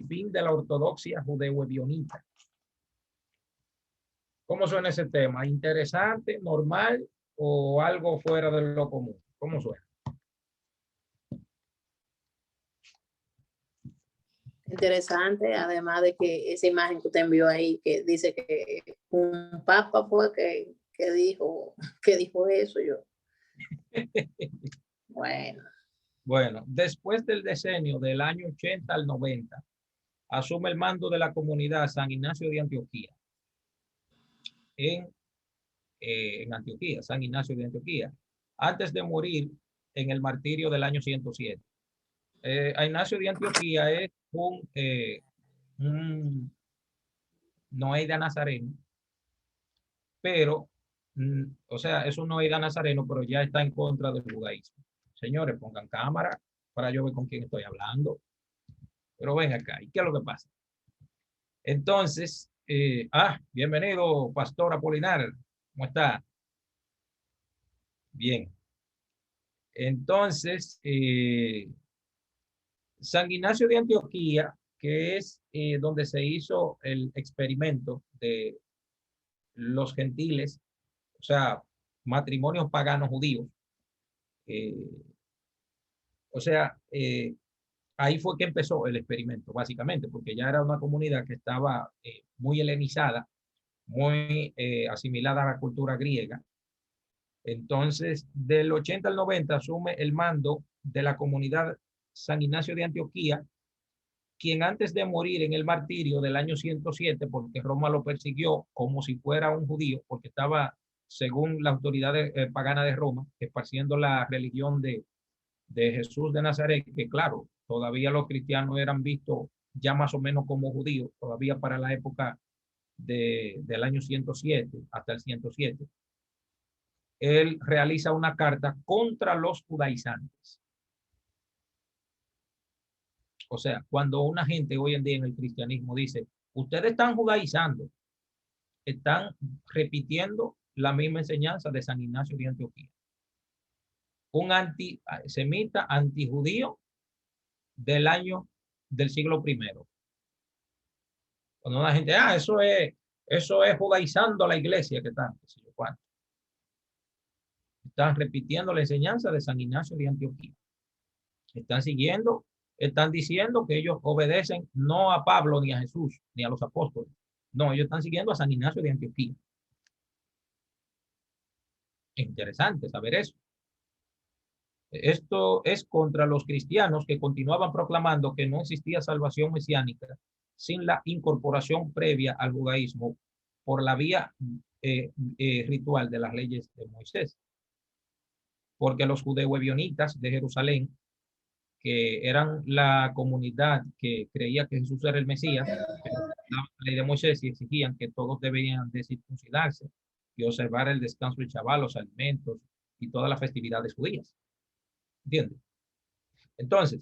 fin de la ortodoxia judeo-ebionita. ¿Cómo suena ese tema? ¿Interesante, normal o algo fuera de lo común? ¿Cómo suena? Interesante, además de que esa imagen que usted envió ahí, que dice que un papa fue que dijo eso, yo. Bueno. Bueno, después del decenio del año 80 al 90, asume el mando de la comunidad San Ignacio de Antioquía. En Antioquía, San Ignacio de Antioquía, antes de morir en el martirio del año 107. A Ignacio de Antioquía es un noeida nazareno, pero, o sea, es un noeida nazareno, pero ya está en contra del judaísmo. Señores, pongan cámara para yo ver con quién estoy hablando. Pero ven acá, ¿y qué es lo que pasa? Entonces, bienvenido, Pastor Apolinar. ¿Cómo está? Bien. Entonces, San Ignacio de Antioquía, que es donde se hizo el experimento de los gentiles, o sea, matrimonios paganos judíos. O sea, ahí fue que empezó el experimento, básicamente, porque ya era una comunidad que estaba muy helenizada, muy asimilada a la cultura griega. Entonces, del 80 al 90 asume el mando de la comunidad San Ignacio de Antioquía, quien antes de morir en el martirio del año 107, porque Roma lo persiguió como si fuera un judío, porque estaba, según la autoridad pagana de Roma, esparciendo la religión de Jesús de Nazaret, que claro, todavía los cristianos eran vistos ya más o menos como judíos, todavía para la época del año 107 hasta el 107. Él realiza una carta contra los judaizantes. O sea, cuando una gente hoy en día en el cristianismo dice, ustedes están judaizando, están repitiendo la misma enseñanza de San Ignacio de Antioquía. Un antisemita, antijudío del siglo primero. Cuando una gente, eso es judaizando a la iglesia, que tal, qué sé yo cuánto. Están repitiendo la enseñanza de San Ignacio de Antioquía. Están diciendo que ellos obedecen no a Pablo ni a Jesús, ni a los apóstoles. No, ellos están siguiendo a San Ignacio de Antioquía. Es interesante saber eso. Esto es contra los cristianos que continuaban proclamando que no existía salvación mesiánica sin la incorporación previa al judaísmo por la vía ritual de las leyes de Moisés. Porque los judeo-ebionitas de Jerusalén, que eran la comunidad que creía que Jesús era el Mesías, la ley de Moisés, y exigían que todos debían de circuncidarse y observar el descanso del Shabbat, los alimentos y todas las festividades judías. ¿Entiendes? Entonces,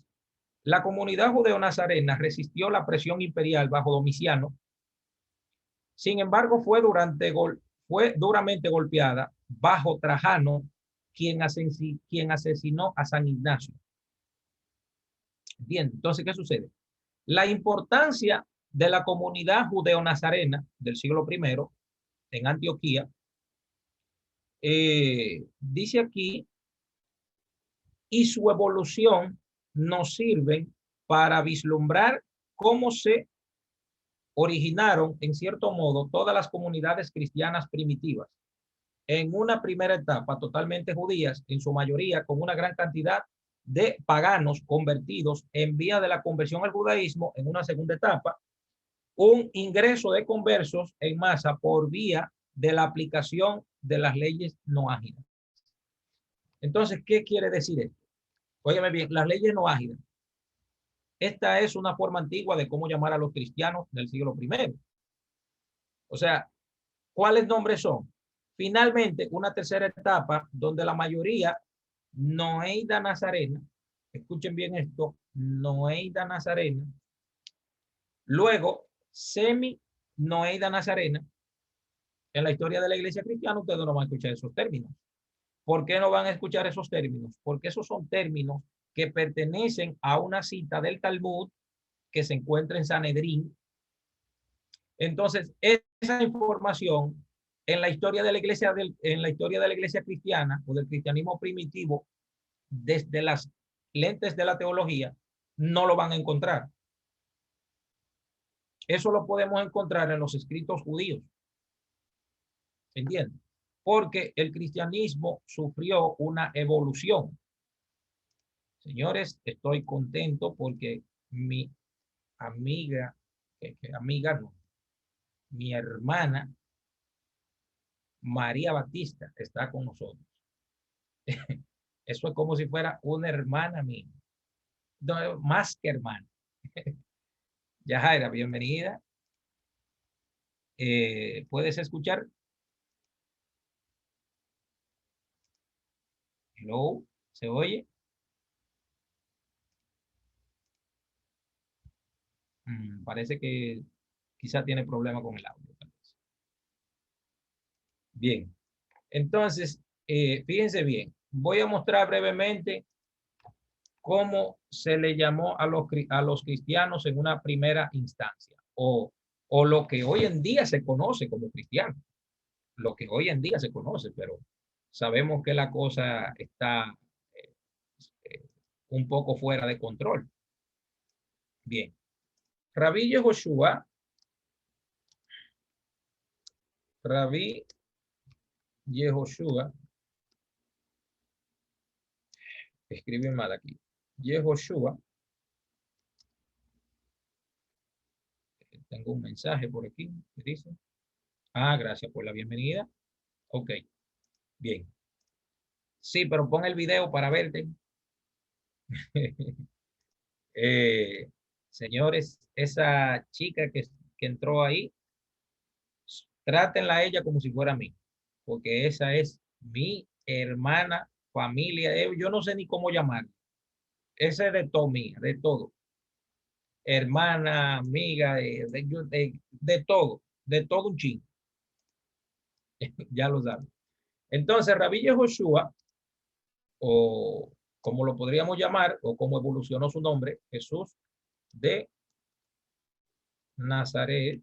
la comunidad judeo-nazarena resistió la presión imperial bajo Domiciano. Sin embargo, fue duramente golpeada bajo Trajano, quien asesinó a San Ignacio. Bien, entonces, ¿qué sucede? La importancia de la comunidad judeo-nazarena del siglo I en Antioquía, dice aquí, y su evolución nos sirven para vislumbrar cómo se originaron, en cierto modo, todas las comunidades cristianas primitivas. En una primera etapa totalmente judías, en su mayoría con una gran cantidad de paganos convertidos en vía de la conversión al judaísmo. En una segunda etapa, un ingreso de conversos en masa por vía de la aplicación de las leyes noágidas. Entonces, ¿qué quiere decir esto? Óyeme bien, las leyes noágidas. Esta es una forma antigua de cómo llamar a los cristianos del siglo I. O sea, ¿cuáles nombres son? Finalmente, una tercera etapa donde la mayoría noeida nazarena, escuchen bien esto, noeida nazarena, luego semi-noeida nazarena. En la historia de la iglesia cristiana ustedes no van a escuchar esos términos. ¿Por qué no van a escuchar esos términos? Porque esos son términos que pertenecen a una cita del Talmud que se encuentra en Sanedrín. Entonces, esa información en la historia de la iglesia, en la historia de la iglesia cristiana o del cristianismo primitivo, desde las lentes de la teología, no lo van a encontrar. Eso lo podemos encontrar en los escritos judíos. ¿Entiendes? Porque el cristianismo sufrió una evolución. Señores, estoy contento porque mi amiga, amiga no, mi hermana María Batista está con nosotros. Eso es como si fuera una hermana mía, no, más que hermana. Yajaira, bienvenida. ¿Puedes escuchar? Hello, ¿se oye? Parece que quizá tiene problema con el audio. Bien, entonces, fíjense bien, voy a mostrar brevemente cómo se le llamó a los cristianos en una primera instancia, o lo que hoy en día se conoce como cristiano, lo que hoy en día se conoce, pero sabemos que la cosa está eh, un poco fuera de control. Bien, Rabí Yehoshua, Rabí Yehoshua, escribe mal aquí, Yehoshua, tengo un mensaje por aquí que dice, gracias por la bienvenida. Ok, bien. Sí, pero pon el video para verte. Eh, señores, esa chica que entró ahí, trátenla a ella como si fuera mí, porque esa es mi hermana, familia, yo no sé ni cómo llamar. Esa es de todo mía, de todo. Hermana, amiga, de todo un chingo. Ya lo saben. Entonces, Rabí Yehoshua, o como lo podríamos llamar, o como evolucionó su nombre, Jesús de Nazaret,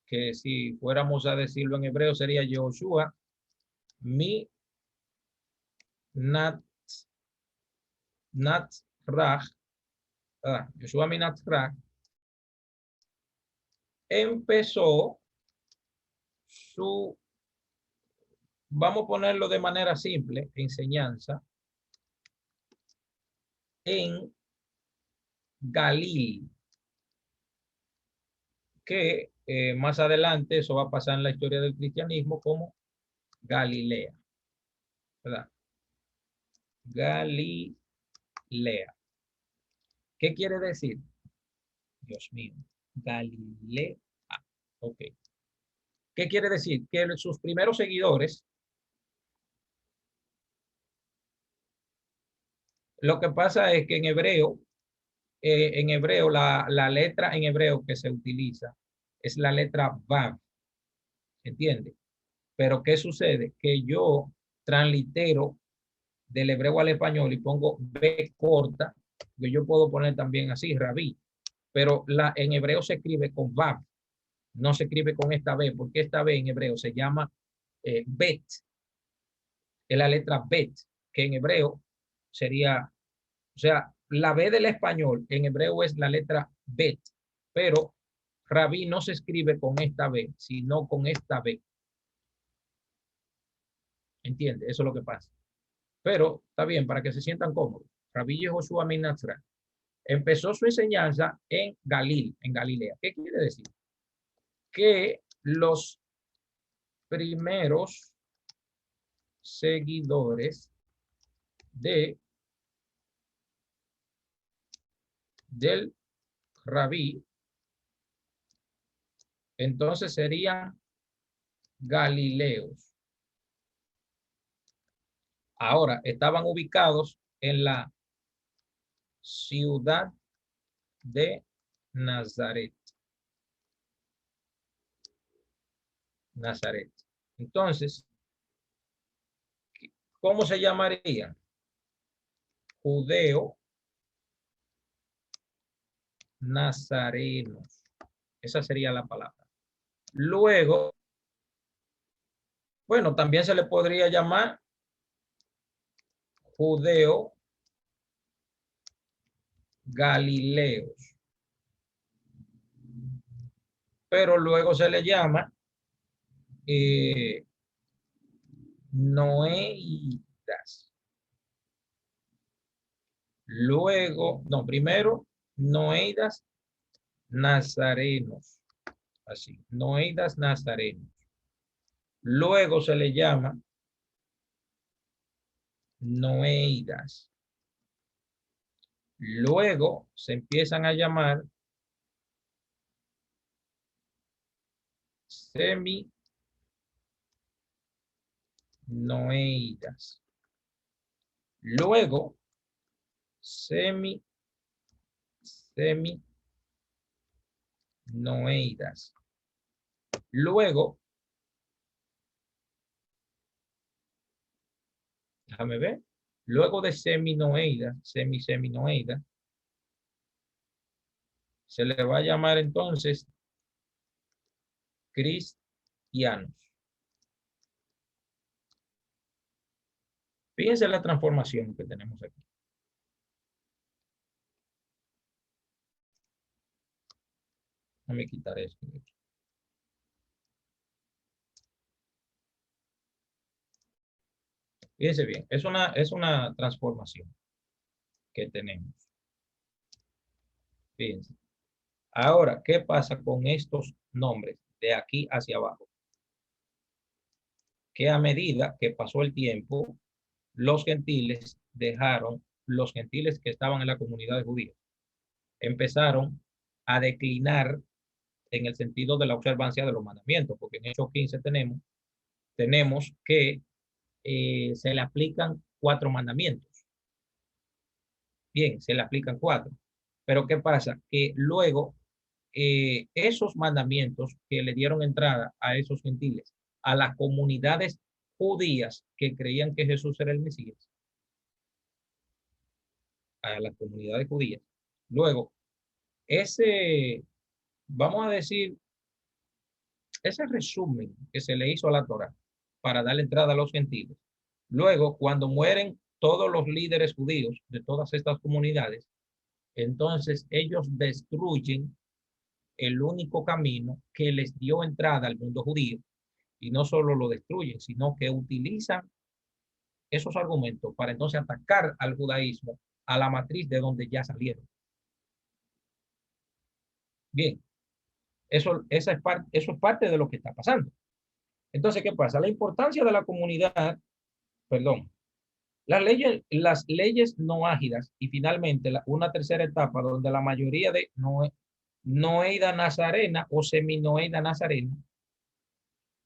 que si fuéramos a decirlo en hebreo sería Yehoshua mi Natzrach, Yoshua mi Natzrach, empezó su, vamos a ponerlo de manera simple, enseñanza en Galil, que más adelante eso va a pasar en la historia del cristianismo como Galilea, ¿verdad? Galilea. ¿Qué quiere decir? Dios mío, Galilea. Ok. ¿Qué quiere decir? Que sus primeros seguidores, lo que pasa es que en hebreo, la letra en hebreo que se utiliza es la letra Vav, ¿entiende? Pero ¿qué sucede? Que yo translitero del hebreo al español y pongo B corta, que yo puedo poner también así, Rabí, pero en hebreo se escribe con Vav, no se escribe con esta B, porque esta B en hebreo se llama Bet, es la letra Bet, que en hebreo sería, o sea, la B del español en hebreo es la letra Bet, pero Rabí no se escribe con esta B, sino con esta B. ¿Entiende? Eso es lo que pasa. Pero está bien, para que se sientan cómodos. Rabí Yehoshua min Natzrach empezó su enseñanza en en Galilea. ¿Qué quiere decir? Que los primeros seguidores del Rabí, entonces serían galileos. Ahora, estaban ubicados en la ciudad de Nazaret. Nazaret. Entonces, ¿cómo se llamaría? Judeo nazarenos. Esa sería la palabra. Luego, bueno, también se le podría llamar judeo galileos. Pero luego se le llama noeidas. Luego, no, primero, noeidas nazarenos. Así, noeidas nazarenos. Luego se le llama noeidas. Luego se empiezan a llamar seminoeidas. Luego seminoeidas. Luego, déjame ver. Luego de seminoeidas, seminoeidas, se le va a llamar entonces cristianos. Fíjense la transformación que tenemos aquí. Déjame quitar esto. Fíjense bien, es una transformación que tenemos. Fíjense. Ahora, ¿qué pasa con estos nombres de aquí hacia abajo? Que a medida que pasó el tiempo, los gentiles que estaban en la comunidad judía, empezaron a declinar en el sentido de la observancia de los mandamientos, porque en Hechos 15 tenemos que se le aplican 4 mandamientos. Bien, se le aplican 4. Pero ¿qué pasa? Que luego esos mandamientos que le dieron entrada a esos gentiles, a las comunidades judías que creían que Jesús era el Mesías, a las comunidades judías. Luego, vamos a decir, ese resumen que se le hizo a la Torá para darle entrada a los gentiles. Luego, cuando mueren todos los líderes judíos de todas estas comunidades, entonces ellos destruyen el único camino que les dio entrada al mundo judío, y no solo lo destruyen, sino que utilizan esos argumentos para entonces atacar al judaísmo, a la matriz de donde ya salieron. Bien, eso es parte de lo que está pasando. Entonces, ¿qué pasa? La importancia de la comunidad, perdón, las leyes noágidas y finalmente una tercera etapa donde la mayoría de noeida nazarena o seminoeida nazarena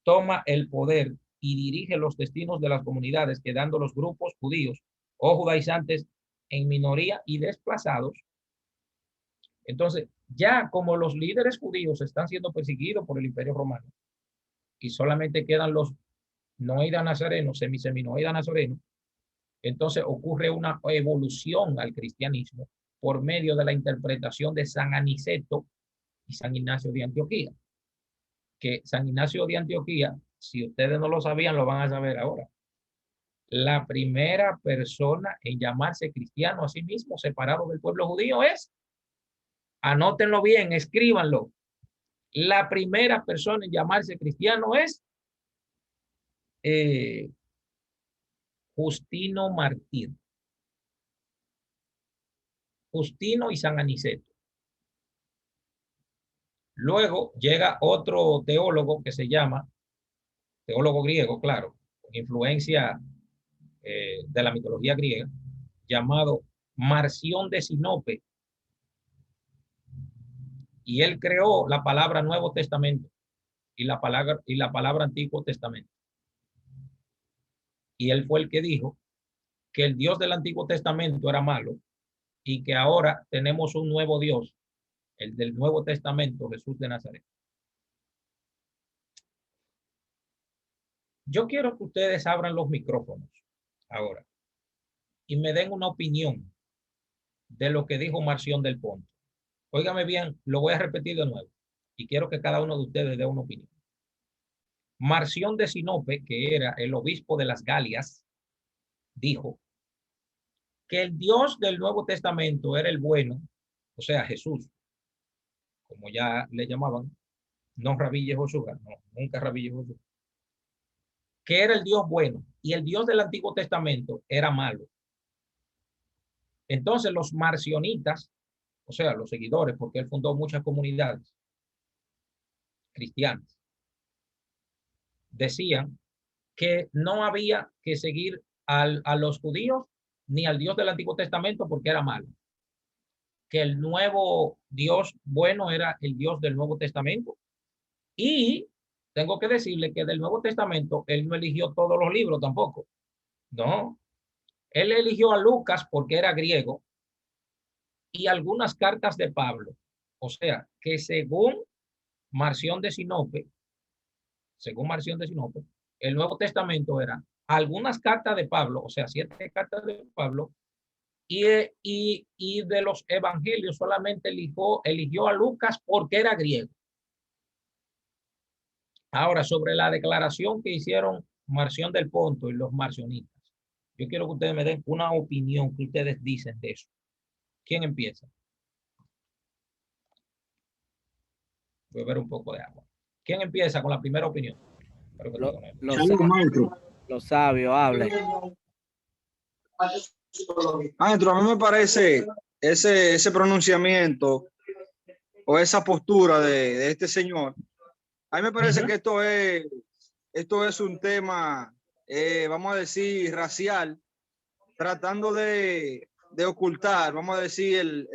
toma el poder y dirige los destinos de las comunidades, quedando los grupos judíos o judaizantes en minoría y desplazados. Entonces, ya como los líderes judíos están siendo perseguidos por el Imperio Romano y solamente quedan los noeida nazarenos, seminoeida nazarenos, entonces ocurre una evolución al cristianismo por medio de la interpretación de San Aniceto y San Ignacio de Antioquía. Que San Ignacio de Antioquía, si ustedes no lo sabían, lo van a saber ahora. La primera persona en llamarse cristiano a sí mismo, separado del pueblo judío, es, anótenlo bien, escríbanlo. La primera persona en llamarse cristiano es Justino Mártir. Justino y San Aniceto. Luego llega otro teólogo que se llama, teólogo griego, claro, con influencia de la mitología griega, llamado Marción de Sinope. Y él creó la palabra Nuevo Testamento y la palabra Antiguo Testamento. Y él fue el que dijo que el Dios del Antiguo Testamento era malo y que ahora tenemos un nuevo Dios, el del Nuevo Testamento, Jesús de Nazaret. Yo quiero que ustedes abran los micrófonos ahora y me den una opinión de lo que dijo Marción del Ponto. Óigame bien, lo voy a repetir de nuevo y quiero que cada uno de ustedes dé una opinión. Marción de Sinope, que era el obispo de las Galias, dijo que el Dios del Nuevo Testamento era el bueno, o sea, Jesús, como ya le llamaban, no Rabí Yehoshua, no, nunca Rabí Yehoshua, que era el Dios bueno y el Dios del Antiguo Testamento era malo. Entonces los marcionitas, o sea, los seguidores, porque él fundó muchas comunidades cristianas, decían que no había que seguir a los judíos ni al Dios del Antiguo Testamento porque era malo. Que el nuevo Dios bueno era el Dios del Nuevo Testamento. Y tengo que decirle que del Nuevo Testamento él no eligió todos los libros tampoco. No, él eligió a Lucas porque era griego y algunas cartas de Pablo. O sea, que Marción de Sinope, según Marción de Sinope, el Nuevo Testamento era algunas cartas de Pablo, o sea, 7 cartas de Pablo, y de los evangelios solamente eligió a Lucas porque era griego. Ahora, sobre la declaración que hicieron Marción del Ponto y los marcionistas, yo quiero que ustedes me den una opinión que ustedes dicen de eso. ¿Quién empieza? Voy a beber un poco de agua. ¿Quién empieza con la primera opinión? Los sabios hablen. Maestro, a mí me parece ese pronunciamiento o esa postura de este señor, a mí me parece que esto es un tema, vamos a decir, racial, tratando de ocultar, vamos a decir,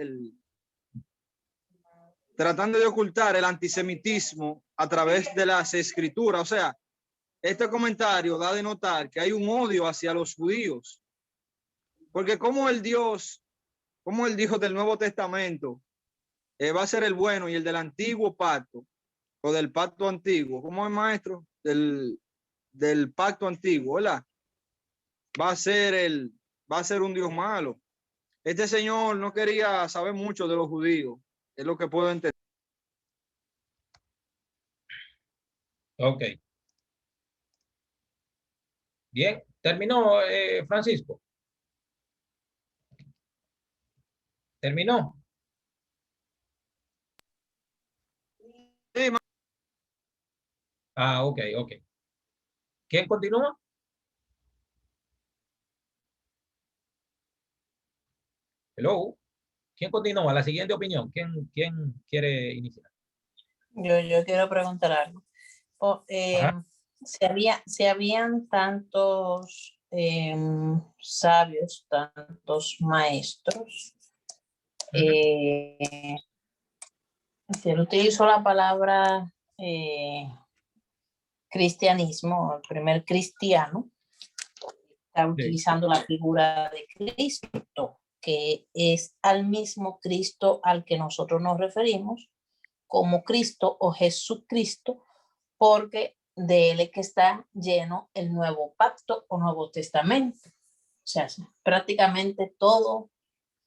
tratando de ocultar el antisemitismo a través de las escrituras. O sea, este comentario da de notar que hay un odio hacia los judíos, porque como el Dios del Nuevo Testamento va a ser el bueno y el del antiguo pacto o del pacto antiguo, ¿cómo es, maestro? Del pacto antiguo, ¿verdad? Va a ser un Dios malo. Este señor no quería saber mucho de los judíos, es lo que puedo entender. Ok. Bien, terminó, Francisco. ¿Terminó? Sí, Ah, ok, ok. ¿Quién continúa? Hello. ¿Quién continúa? La siguiente opinión. ¿Quién quiere iniciar? Yo quiero preguntar algo. Si habían tantos sabios, tantos maestros, si él utilizó la palabra cristianismo, el primer cristiano, está utilizando la figura de Cristo, que es al mismo Cristo al que nosotros nos referimos como Cristo o Jesucristo, porque de él es que está lleno el nuevo pacto o nuevo testamento. O sea, prácticamente todo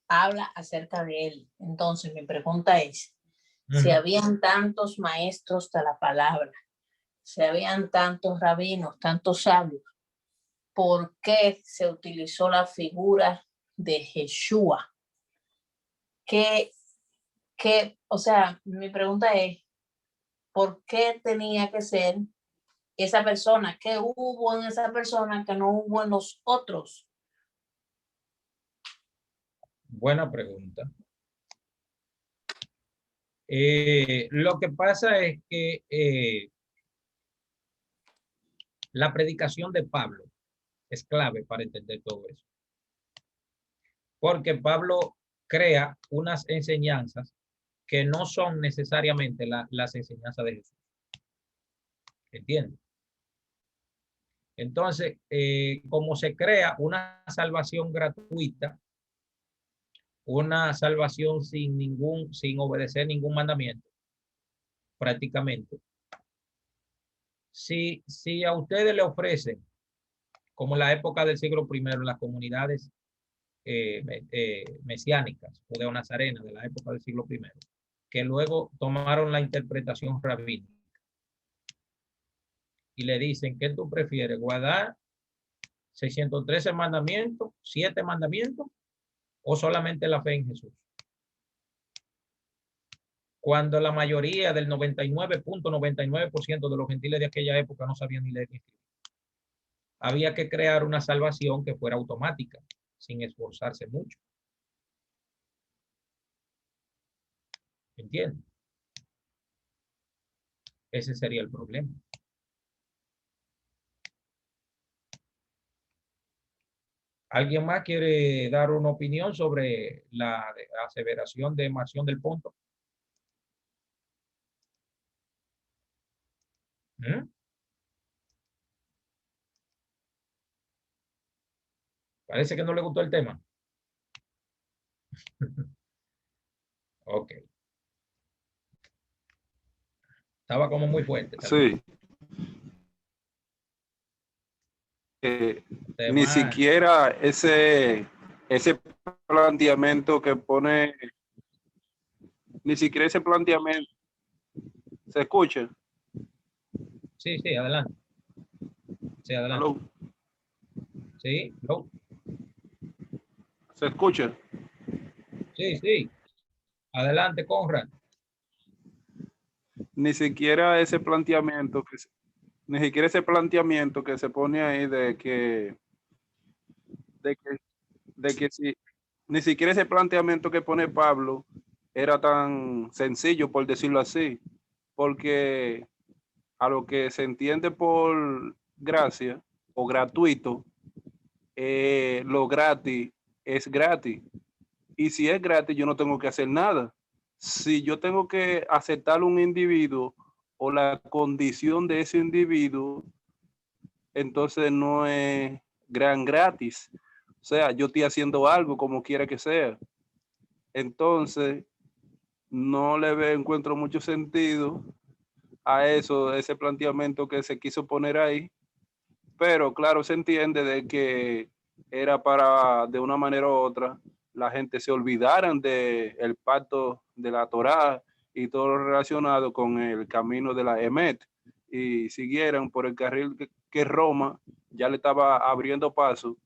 habla acerca de él. Entonces, mi pregunta es, si habían tantos maestros de la palabra, si habían tantos rabinos, tantos sabios, ¿por qué se utilizó la figura de Yeshua? O sea, mi pregunta es, ¿por qué tenía que ser esa persona? ¿Qué hubo en esa persona que no hubo en los otros? Buena pregunta. Lo que pasa es que la predicación de Pablo es clave para entender todo eso. Porque Pablo crea unas enseñanzas que no son necesariamente las enseñanzas de Jesús. ¿Entiendes? Entonces, como se crea una salvación gratuita, una salvación sin obedecer ningún mandamiento, prácticamente. Si a ustedes le ofrecen, como en la época del siglo I, en las comunidades mesiánicas, judeo-nazarenas de la época del siglo I, que luego tomaron la interpretación rabínica y le dicen, ¿qué tú prefieres? ¿Guardar 613 mandamientos, 7 mandamientos o solamente la fe en Jesús? Cuando la mayoría del 99.99% de los gentiles de aquella época no sabían ni leer ni escribir. Había que crear una salvación que fuera automática, sin esforzarse mucho. ¿Entiendes? Ese sería el problema. ¿Alguien más quiere dar una opinión sobre la aseveración de Marción del Ponto? ¿Mm? Parece que no le gustó el tema. Ok. Estaba como muy fuerte. Sí. Ni Tema, siquiera ese planteamiento que pone, ni siquiera ese planteamiento, ¿se escucha? sí, sí, adelante. Sí, adelante. ¿Aló? Sí, no. ¿Se escucha? Sí, sí. Adelante, Conrad. Ni siquiera ese planteamiento ni siquiera ese planteamiento que se pone ahí de que, de que si, ni siquiera ese planteamiento que pone Pablo era tan sencillo, por decirlo así, porque a lo que se entiende por gracia o gratuito, lo gratis es gratis. Y si es gratis, yo no tengo que hacer nada. Si yo tengo que aceptar un individuo o la condición de ese individuo, entonces no es gratis. O sea, yo estoy haciendo algo como quiera que sea. Entonces, no le encuentro mucho sentido a eso, ese planteamiento que se quiso poner ahí. Pero claro, se entiende de que era para, de una manera u otra, la gente se olvidaran del pacto de la Torá y todo lo relacionado con el camino de la Emet y siguieran por el carril que Roma ya le estaba abriendo paso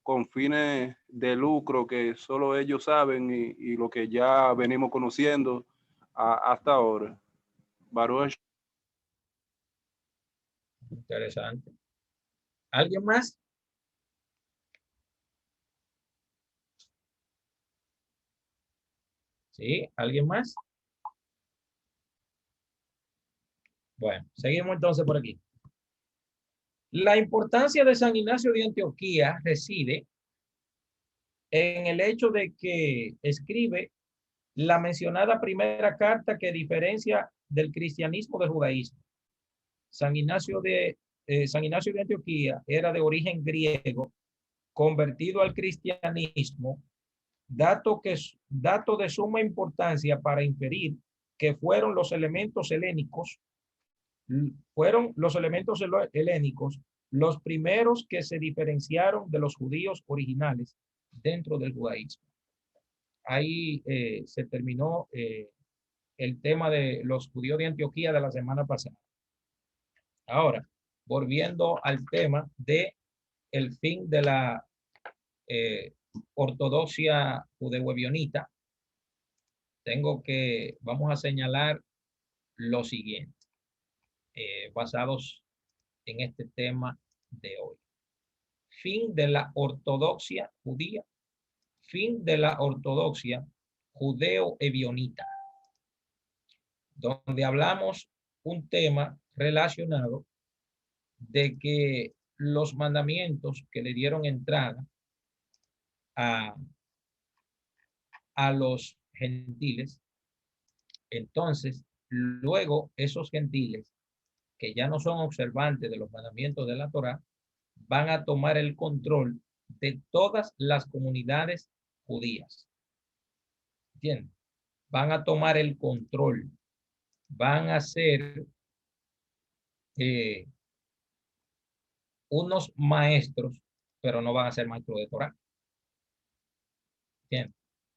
con fines de lucro que solo ellos saben y lo que ya venimos conociendo hasta ahora. Baruch. Interesante. ¿Alguien más? ¿Sí? ¿Alguien más? Bueno, seguimos entonces por aquí. La importancia de San Ignacio de Antioquía reside en el hecho de que escribe la mencionada primera carta que diferencia del cristianismo del judaísmo. San Ignacio de Antioquía era de origen griego, convertido al cristianismo, dato de suma importancia para inferir que fueron los elementos helénicos los primeros que se diferenciaron de los judíos originales dentro del judaísmo. Ahí se terminó el tema de los judíos de Antioquía de la semana pasada. Ahora, volviendo al tema de el fin de la ortodoxia judeo-evionita, vamos a señalar lo siguiente, basados en este tema de hoy. Fin de la ortodoxia judía, fin de la ortodoxia judeo-evionita, donde hablamos un tema relacionado de que los mandamientos que le dieron entrada a los gentiles, entonces luego esos gentiles que ya no son observantes de los mandamientos de la Torá van a tomar el control de todas las comunidades judías. ¿Entienden? Van a tomar el control, van a ser unos maestros, pero no van a ser maestros de Torá. ¿Entienden?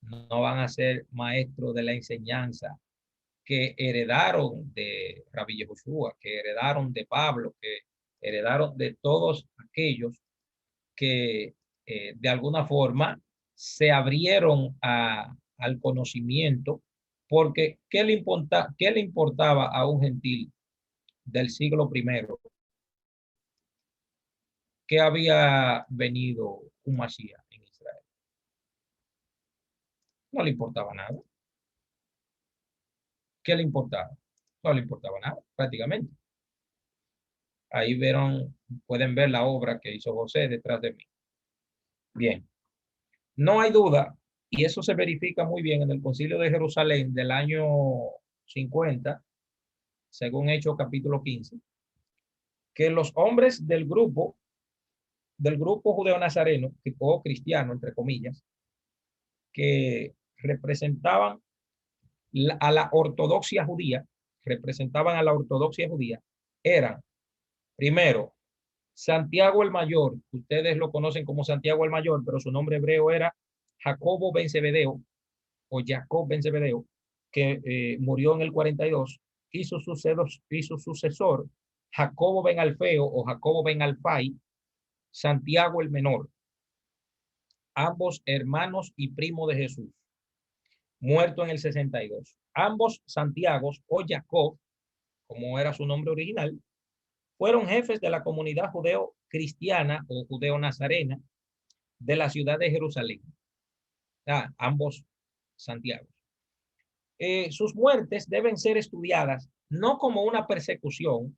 no van a ser maestros de la enseñanza que heredaron de Rabbi Yehoshua, que heredaron de Pablo, que heredaron de todos aquellos que de alguna forma se abrieron al conocimiento, porque ¿qué le importaba a un gentil del siglo primero que había venido un Masías en Israel? No le importaba nada. ¿Qué le importaba? No le importaba nada, prácticamente. Ahí pueden ver la obra que hizo José detrás de mí. Bien, no hay duda, y eso se verifica muy bien en el Concilio de Jerusalén del año 50, según Hechos capítulo 15, que los hombres del grupo judeo-nazareno, o cristiano, entre comillas, que representaban a la ortodoxia judía, eran, primero, Santiago el Mayor. Ustedes lo conocen como Santiago el Mayor, pero su nombre hebreo era Jacobo ben Zebedeo, o Jacob ben Zebedeo, que murió en el 42, y su sucesor, Jacobo ben Alfeo o Jacobo ben Alfai, Santiago el Menor, ambos hermanos y primo de Jesús, muerto en el 62. Ambos Santiagos o Jacob, como era su nombre original, fueron jefes de la comunidad judeo-cristiana o judeo-nazarena de la ciudad de Jerusalén. Ambos Santiagos. Sus muertes deben ser estudiadas no como una persecución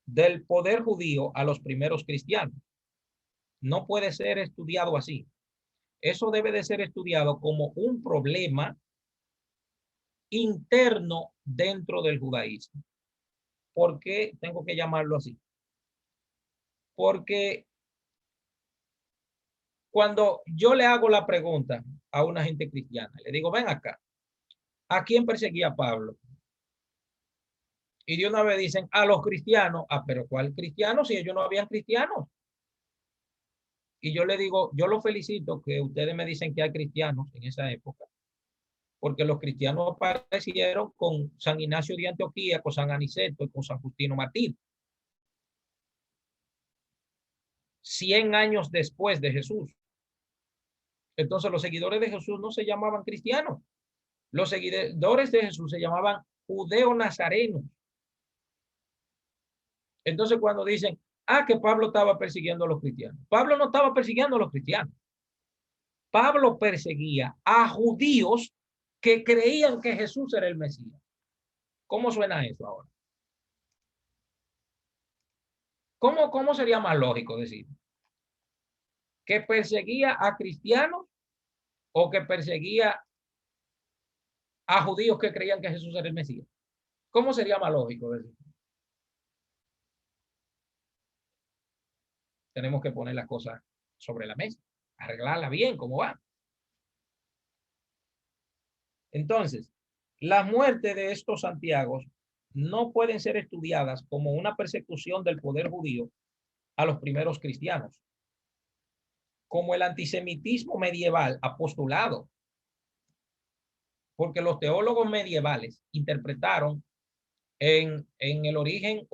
del poder judío a los primeros cristianos. No puede ser estudiado así. Eso debe de ser estudiado como un problema interno dentro del judaísmo. ¿Por qué tengo que llamarlo así? Porque cuando yo le hago la pregunta a una gente cristiana, le digo, ven acá, ¿a quién perseguía Pablo? Y de una vez dicen, a los cristianos. Pero ¿cuál cristiano si ellos no habían cristianos? Y yo le digo, yo los felicito que ustedes me dicen que hay cristianos en esa época, porque los cristianos aparecieron con San Ignacio de Antioquía, con San Aniceto y con San Justino Martín. 100 años después de Jesús. Entonces los seguidores de Jesús no se llamaban cristianos. Los seguidores de Jesús se llamaban judeo-nazarenos. Entonces cuando dicen, que Pablo estaba persiguiendo a los cristianos. Pablo no estaba persiguiendo a los cristianos. Pablo perseguía a judíos que creían que Jesús era el Mesías. ¿Cómo suena eso ahora? ¿Cómo sería más lógico decir? ¿Que perseguía a cristianos o que perseguía a judíos que creían que Jesús era el Mesías? ¿Cómo sería más lógico decir? Tenemos que poner las cosas sobre la mesa, arreglarla bien, ¿cómo va? Entonces, la muerte de estos Santiagos no pueden ser estudiadas como una persecución del poder judío a los primeros cristianos, como el antisemitismo medieval ha postulado, porque los teólogos medievales interpretaron en el origen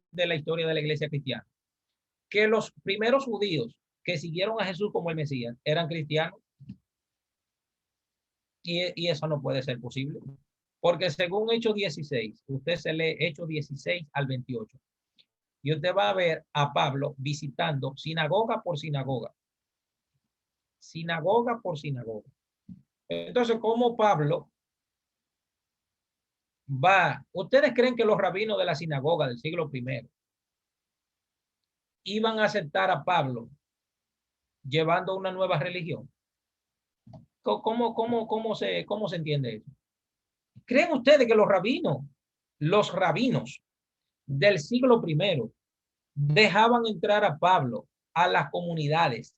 de la historia de la iglesia cristiana que los primeros judíos que siguieron a Jesús como el Mesías eran cristianos, y eso no puede ser posible, porque según Hechos 16, usted se lee Hechos 16 al 28, y usted va a ver a Pablo visitando sinagoga por sinagoga. Sinagoga por sinagoga. Entonces, ¿cómo Pablo va? ¿Ustedes creen que los rabinos de la sinagoga del siglo I iban a aceptar a Pablo llevando una nueva religión? ¿Cómo se entiende eso? ¿Creen ustedes que los rabinos del siglo I dejaban entrar a Pablo a las comunidades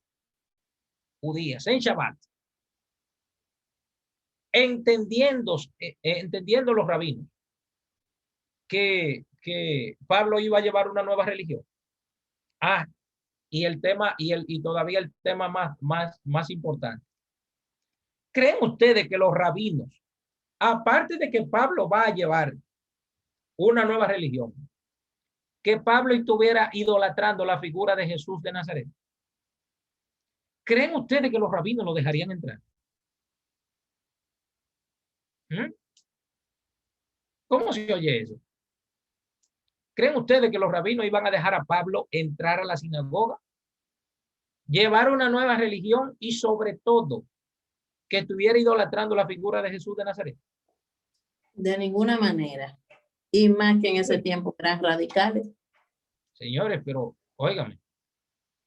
judías en Shabbat, entendiendo los rabinos que Pablo iba a llevar una nueva religión? Y el tema, y todavía el tema más importante, ¿Creen ustedes que los rabinos, aparte de que Pablo va a llevar una nueva religión, que Pablo estuviera idolatrando la figura de Jesús de Nazaret? ¿Creen ustedes que los rabinos lo dejarían entrar? ¿Mm? ¿Cómo se oye eso? ¿Creen ustedes que los rabinos iban a dejar a Pablo entrar a la sinagoga? Llevar una nueva religión y sobre todo que estuviera idolatrando la figura de Jesús de Nazaret. De ninguna manera. Y más que en ese tiempo eran radicales. Señores, pero óigame,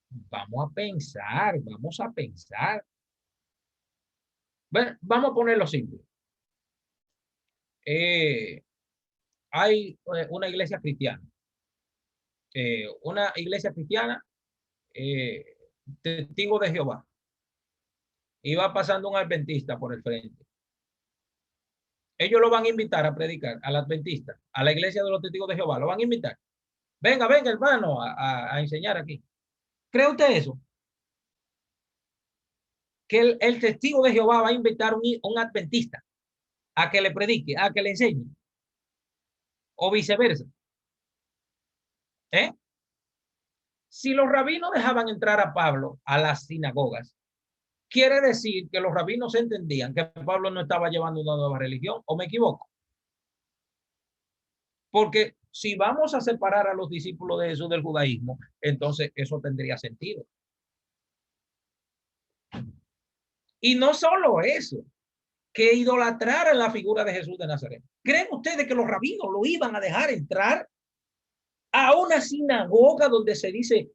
vamos a pensar. Bueno, vamos a ponerlo simple. Hay una iglesia cristiana. Testigo de Jehová. Iba pasando un adventista por el frente. Ellos lo van a invitar a predicar al adventista, a la iglesia de los testigos de Jehová. Lo van a invitar. Venga, venga, hermano, a enseñar aquí. ¿Cree usted eso? Que el testigo de Jehová va a invitar un adventista a que le predique, a que le enseñe. O viceversa. ¿Eh? Si los rabinos dejaban entrar a Pablo a las sinagogas, quiere decir que los rabinos entendían que Pablo no estaba llevando una nueva religión, ¿o me equivoco? Porque si vamos a separar a los discípulos de Jesús del judaísmo, entonces eso tendría sentido. Y no solo eso, que idolatraran la figura de Jesús de Nazaret. ¿Creen ustedes que los rabinos lo iban a dejar entrar a una sinagoga donde se dice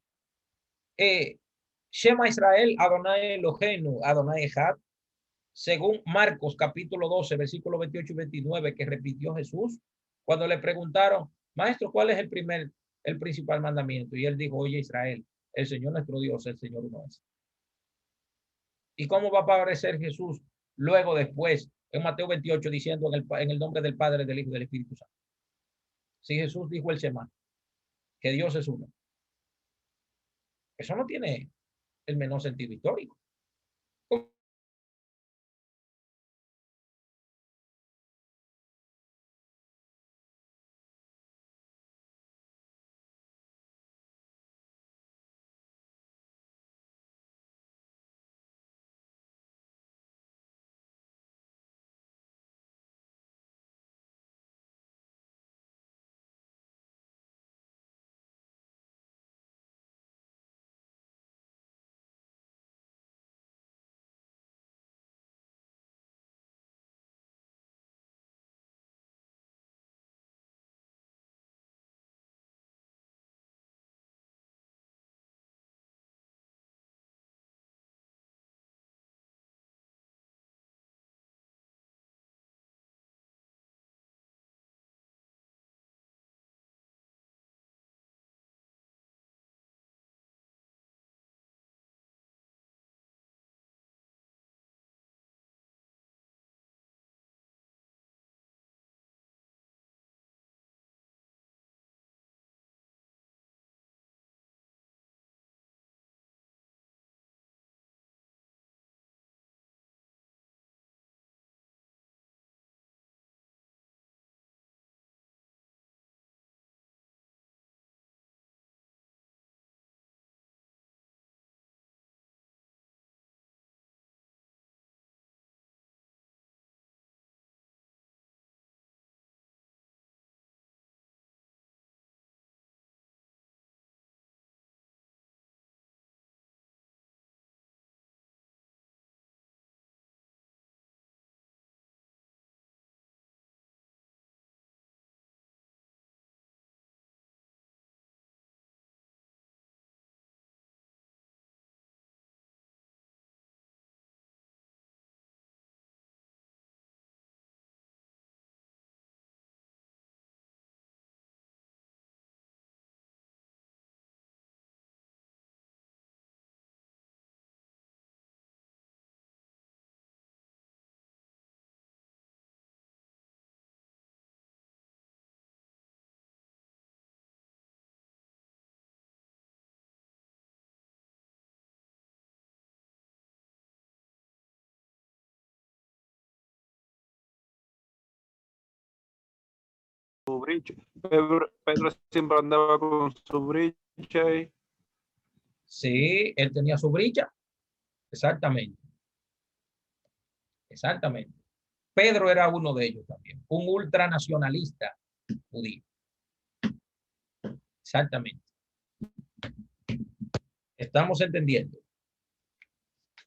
Shema Israel, Adonai Eloheinu, Adonai Echad, según Marcos capítulo 12, versículos 28 y 29, que repitió Jesús cuando le preguntaron, maestro, ¿cuál es el principal mandamiento? Y él dijo, oye Israel, el Señor nuestro Dios, el Señor uno es. ¿Y cómo va a aparecer Jesús luego después en Mateo 28 diciendo en el nombre del Padre, del Hijo y del Espíritu Santo? Si Jesús dijo el Shema, que Dios es uno. Eso no tiene el menor sentido histórico. bricha. Pedro siempre andaba con su bricha y Sí, él tenía su brilla. Exactamente. Exactamente. Pedro era uno de ellos también, un ultranacionalista judío. Exactamente. Estamos entendiendo.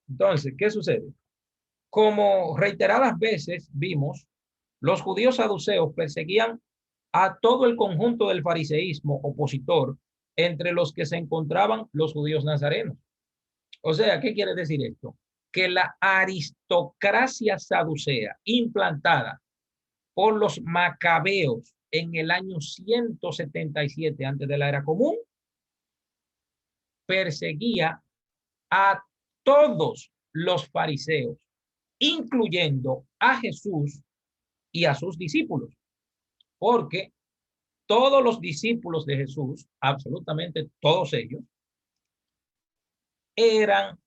Entonces, ¿qué sucede? Como reiteradas veces vimos, los judíos saduceos perseguían a todo el conjunto del fariseísmo opositor, entre los que se encontraban los judíos nazarenos. O sea, ¿qué quiere decir esto? Que la aristocracia saducea implantada por los macabeos en el año 177 antes de la era común perseguía a todos los fariseos, incluyendo a Jesús y a sus discípulos, porque todos los discípulos de Jesús, absolutamente todos ellos, eran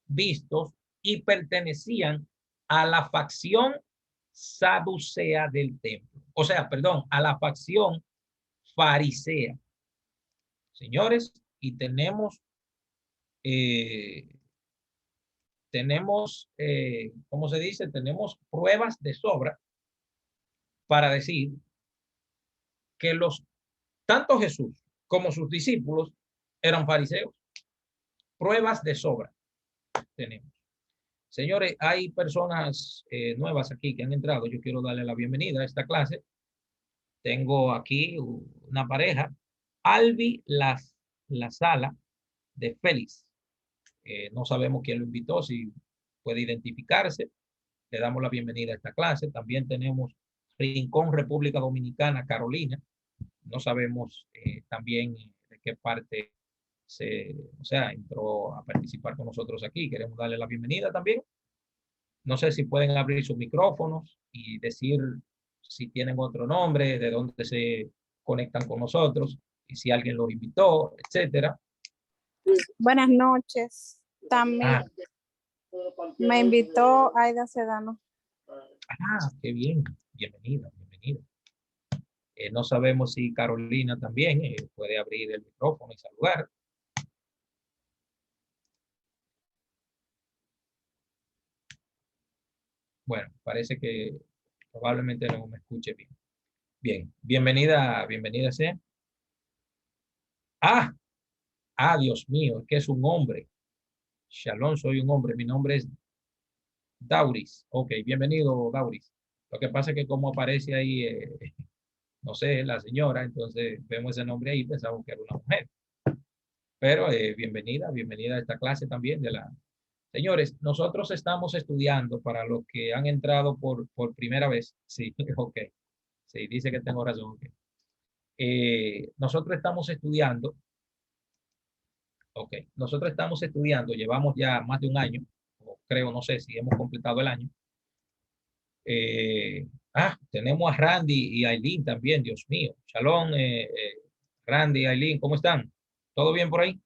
vistos y pertenecían a la facción saducea del templo. O sea, perdón, a la facción farisea. Señores, y tenemos, ¿cómo se dice? Tenemos pruebas de sobra para decir que tanto Jesús como sus discípulos eran fariseos. Pruebas de sobra tenemos. Señores, hay personas nuevas aquí que han entrado. Yo quiero darle la bienvenida a esta clase. Tengo aquí una pareja, Albi la Sala de Félix. No sabemos quién lo invitó, si puede identificarse. Le damos la bienvenida a esta clase. También tenemos Rincón, República Dominicana, Carolina. No sabemos también de qué parte entró a participar con nosotros aquí. Queremos darle la bienvenida también. No sé si pueden abrir sus micrófonos y decir si tienen otro nombre, de dónde se conectan con nosotros y si alguien los invitó, etcétera. Buenas noches. También Ah, me invitó Aida Sedano. qué bien. Bienvenida, bienvenida. No sabemos si Carolina también puede abrir el micrófono y saludar. Bueno, parece que probablemente no me escuche bien. Bien, bienvenida, bienvenida sea. Dios mío, es que es un hombre. Shalom, soy un hombre. Mi nombre es Dauris. Ok, bienvenido, Dauris. Lo que pasa es que como aparece ahí, no sé, la señora, entonces vemos ese nombre ahí y pensamos que era una mujer. Pero bienvenida, bienvenida a esta clase también de la... Señores, nosotros estamos estudiando para los que han entrado por primera vez. Sí, ok. Sí, dice que tengo razón. Okay. Nosotros estamos estudiando. Ok, nosotros estamos estudiando, llevamos ya más de un año, o creo, no sé si hemos completado el año. Tenemos a Randy y Aileen también, Dios mío. Shalom, Randy y Aileen, ¿cómo están? ¿Todo bien por ahí?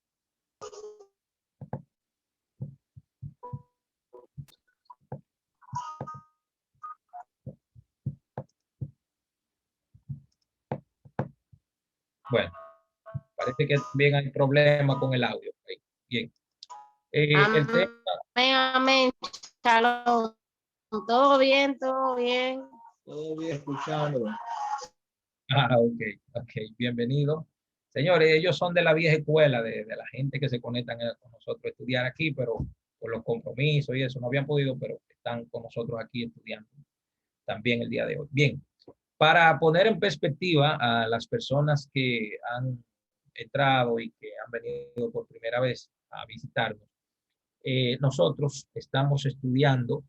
Bueno, parece que también hay problema con el audio. Okay. Bien. El tema... Amén. Shalom. Todo bien, todo bien. Todo bien escuchando. Ok, bienvenido. Señores, ellos son de la vieja escuela, de la gente que se conectan con nosotros a estudiar aquí, pero por los compromisos y eso no habían podido, pero están con nosotros aquí estudiando también el día de hoy. Bien, para poner en perspectiva a las personas que han entrado y que han venido por primera vez a visitarnos, nosotros estamos estudiando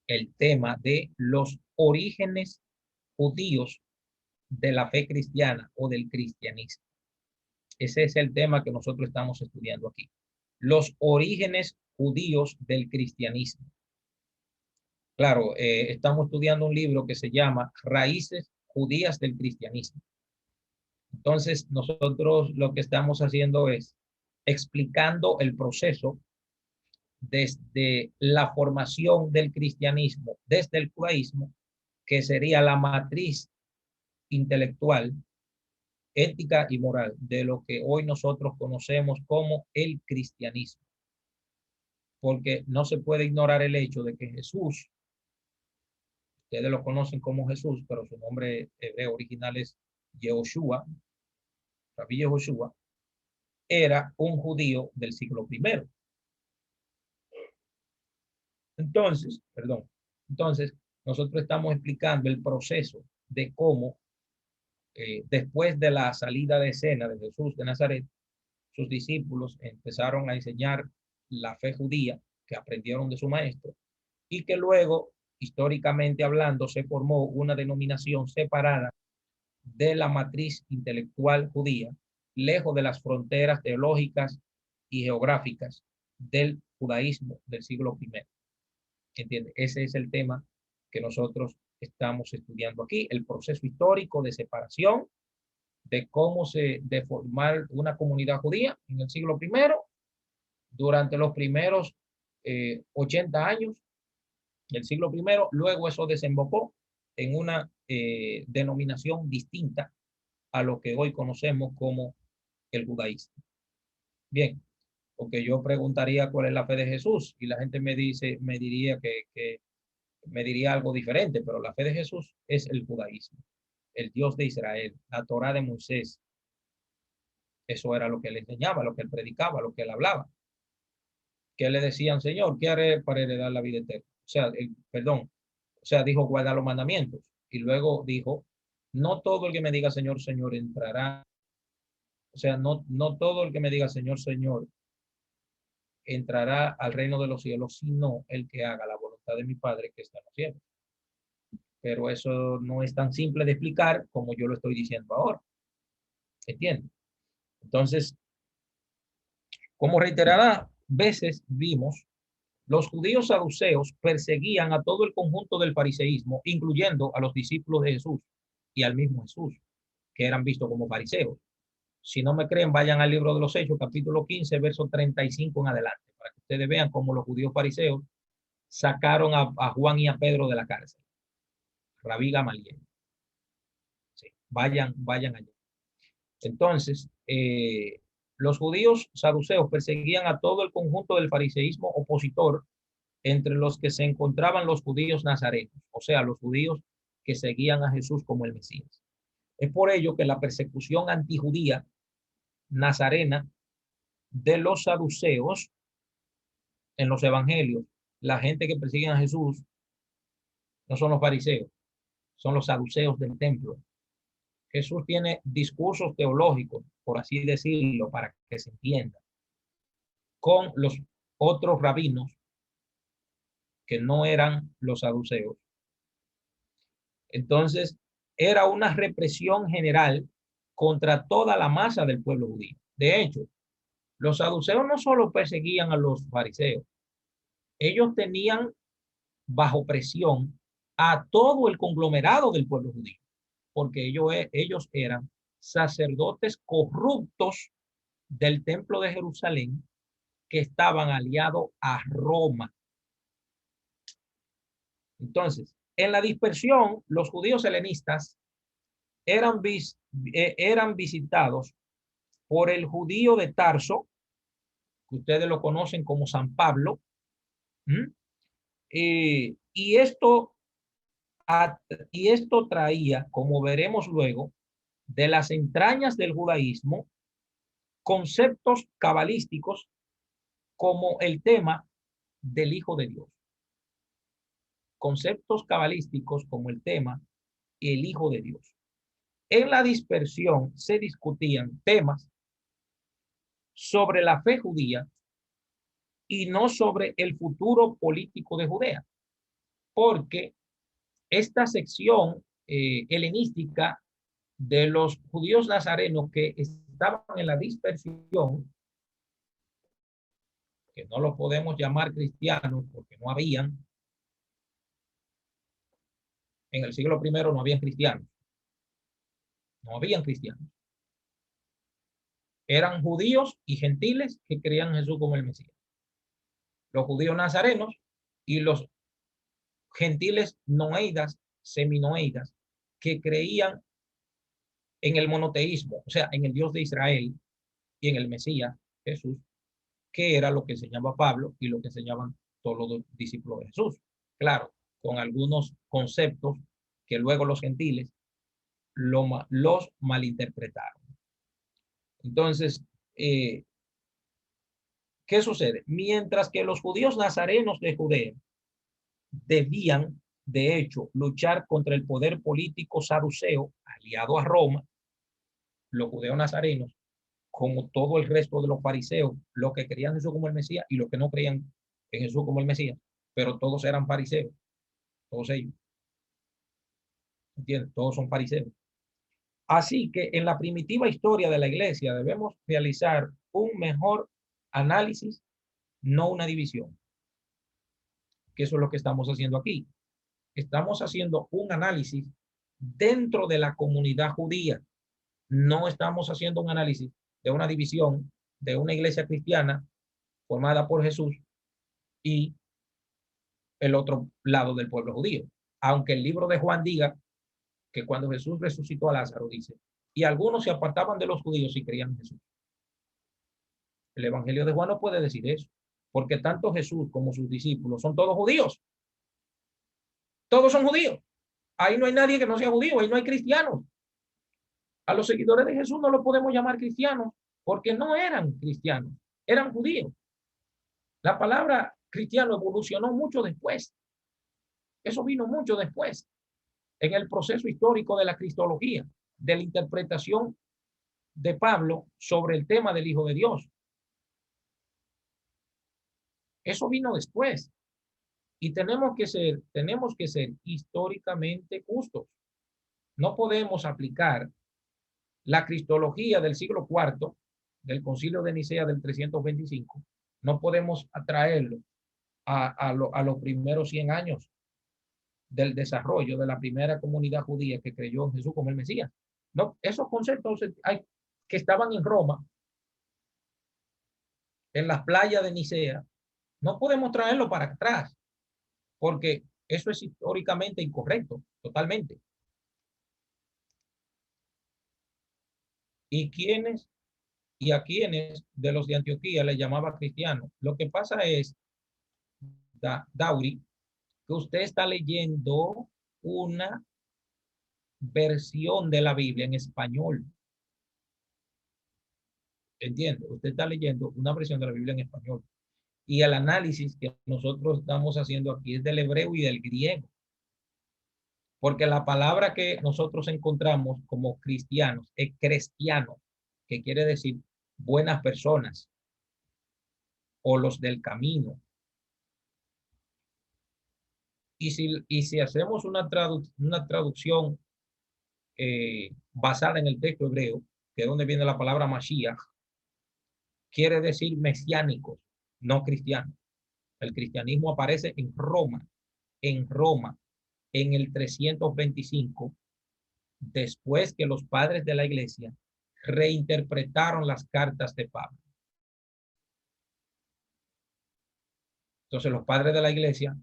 el tema de los orígenes judíos de la fe cristiana o del cristianismo. Ese es el tema que nosotros estamos estudiando aquí. Los orígenes judíos del cristianismo. Claro, estamos estudiando un libro que se llama Raíces Judías del Cristianismo. Entonces, nosotros lo que estamos haciendo es explicando el proceso desde la formación del cristianismo, desde el judaísmo, que sería la matriz intelectual, ética y moral de lo que hoy nosotros conocemos como el cristianismo. Porque no se puede ignorar el hecho de que Jesús, ustedes lo conocen como Jesús, pero su nombre hebreo original es Yehoshua, Rabí Yehoshua, era un judío del siglo I. Entonces, nosotros estamos explicando el proceso de cómo después de la salida de escena de Jesús de Nazaret, sus discípulos empezaron a enseñar la fe judía que aprendieron de su maestro y que luego, históricamente hablando, se formó una denominación separada de la matriz intelectual judía, lejos de las fronteras teológicas y geográficas del judaísmo del siglo I. ¿Entiende? Ese es el tema que nosotros estamos estudiando aquí, el proceso histórico de separación de cómo de formar una comunidad judía en el siglo I durante los primeros 80 años del siglo I. Luego eso desembocó en una denominación distinta a lo que hoy conocemos como el judaísmo. Bien, porque yo preguntaría cuál es la fe de Jesús y la gente me diría que me diría algo diferente, pero la fe de Jesús es el judaísmo, el Dios de Israel, la Torá de Moisés. Eso era lo que él enseñaba, lo que él predicaba, lo que él hablaba. Que le decían, Señor, ¿qué haré para heredar la vida eterna? Dijo, guarda los mandamientos. Y luego dijo, no todo el que me diga Señor, Señor entrará. No todo el que me diga Señor, Señor entrará al reino de los cielos, sino el que haga la voluntad de mi Padre que está en los cielos. Pero eso no es tan simple de explicar como yo lo estoy diciendo ahora. ¿Entiendes? Entonces, como reiteradas veces vimos, los judíos saduceos perseguían a todo el conjunto del fariseísmo, incluyendo a los discípulos de Jesús y al mismo Jesús, que eran vistos como fariseos. Si no me creen, vayan al libro de los Hechos, capítulo 15, verso 35 en adelante, para que ustedes vean cómo los judíos fariseos sacaron a Juan y a Pedro de la cárcel. Rabí Gamaliel. Sí, vayan allá. Entonces, los judíos saduceos perseguían a todo el conjunto del fariseísmo opositor, entre los que se encontraban los judíos nazarenos, o sea, los judíos que seguían a Jesús como el Mesías. Es por ello que la persecución antijudía nazarena de los saduceos en los evangelios, la gente que persigue a Jesús no son los fariseos, son los saduceos del templo. Jesús tiene discursos teológicos, por así decirlo, para que se entienda, con los otros rabinos que no eran los saduceos. Entonces, era una represión general contra toda la masa del pueblo judío. De hecho, los saduceos no solo perseguían a los fariseos, ellos tenían bajo presión a todo el conglomerado del pueblo judío, porque ellos eran sacerdotes corruptos del templo de Jerusalén que estaban aliados a Roma. Entonces, en la dispersión, los judíos helenistas eran visitados por el judío de Tarso, que ustedes lo conocen como San Pablo, y esto traía, como veremos luego, de las entrañas del judaísmo, conceptos cabalísticos como el tema del Hijo de Dios. Conceptos cabalísticos como el tema el Hijo de Dios. En la dispersión se discutían temas sobre la fe judía y no sobre el futuro político de Judea, porque esta sección helenística de los judíos nazarenos que estaban en la dispersión, que no los podemos llamar cristianos porque no habían, en el siglo I no habían cristianos. No habían cristianos. Eran judíos y gentiles que creían en Jesús como el Mesías. Los judíos nazarenos y los gentiles noeidas, seminoeidas, que creían en el monoteísmo, o sea, en el Dios de Israel y en el Mesías, Jesús, que era lo que enseñaba Pablo y lo que enseñaban todos los discípulos de Jesús. Claro, con algunos conceptos que luego los gentiles los malinterpretaron. Entonces, ¿qué sucede? Mientras que los judíos nazarenos de Judea debían, de hecho, luchar contra el poder político saduceo aliado a Roma, los judeos nazarenos, como todo el resto de los fariseos, los que creían en Jesús como el Mesías y los que no creían en Jesús como el Mesías, pero todos eran fariseos, todos ellos. ¿Entiendes? Todos son fariseos. Así que en la primitiva historia de la iglesia debemos realizar un mejor análisis, no una división. Que eso es lo que estamos haciendo aquí. Estamos haciendo un análisis dentro de la comunidad judía. No estamos haciendo un análisis de una división de una iglesia cristiana formada por Jesús y el otro lado del pueblo judío. Aunque el libro de Juan diga que cuando Jesús resucitó a Lázaro, dice, y algunos se apartaban de los judíos y creían en Jesús. El evangelio de Juan no puede decir eso, porque tanto Jesús como sus discípulos son todos judíos. Todos son judíos. Ahí no hay nadie que no sea judío, ahí no hay cristianos. A los seguidores de Jesús no los podemos llamar cristianos porque no eran cristianos, eran judíos. La palabra cristiano evolucionó mucho después. Eso vino mucho después, en el proceso histórico de la cristología, de la interpretación de Pablo sobre el tema del Hijo de Dios. Eso vino después. Y tenemos que ser históricamente justos. No podemos aplicar la cristología del siglo IV, del Concilio de Nicea del 325, no podemos atraerlo a los primeros 100 años del desarrollo de la primera comunidad judía que creyó en Jesús como el Mesías. No, esos conceptos que estaban en Roma, en las playas de Nicea, no podemos traerlo para atrás, porque eso es históricamente incorrecto, totalmente. ¿Y a quienes de los de Antioquía le llamaba cristianos? Lo que pasa es, Dauri, que usted está leyendo una versión de la Biblia en español. ¿Entiende? Usted está leyendo una versión de la Biblia en español. Y el análisis que nosotros estamos haciendo aquí es del hebreo y del griego. Porque la palabra que nosotros encontramos como cristianos es cristiano, que quiere decir buenas personas o los del camino. Y si hacemos una traducción basada en el texto hebreo, que es donde viene la palabra Mashiach, quiere decir mesiánicos, no cristianos. El cristianismo aparece en Roma, en el 325, después que los padres de la iglesia reinterpretaron las cartas de Pablo. Entonces los padres de la iglesia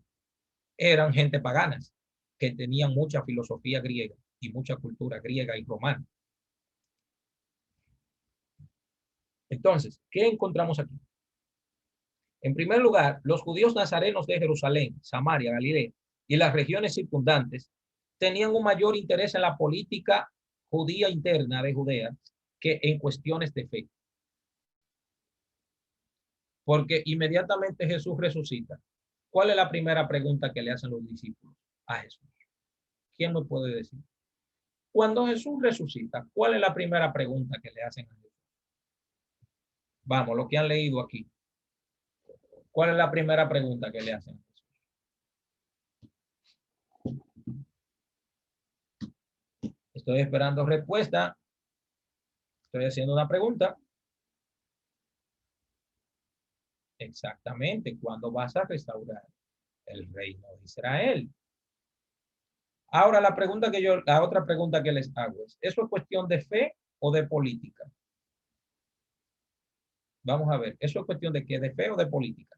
eran gente paganas que tenían mucha filosofía griega y mucha cultura griega y romana. Entonces, ¿qué encontramos aquí? En primer lugar, los judíos nazarenos de Jerusalén, Samaria, Galilea y las regiones circundantes tenían un mayor interés en la política judía interna de Judea que en cuestiones de fe. Porque inmediatamente Jesús resucita. ¿Cuál es la primera pregunta que le hacen los discípulos a Jesús? ¿Quién me puede decir? Cuando Jesús resucita, ¿cuál es la primera pregunta que le hacen a Jesús? Vamos, lo que han leído aquí. ¿Cuál es la primera pregunta que le hacen a Jesús? Estoy esperando respuesta. Estoy haciendo una pregunta. Exactamente, ¿cuándo vas a restaurar el reino de Israel? Ahora la otra pregunta que les hago es, ¿eso es cuestión de fe o de política? Vamos a ver, ¿eso es cuestión de qué? ¿De fe o de política?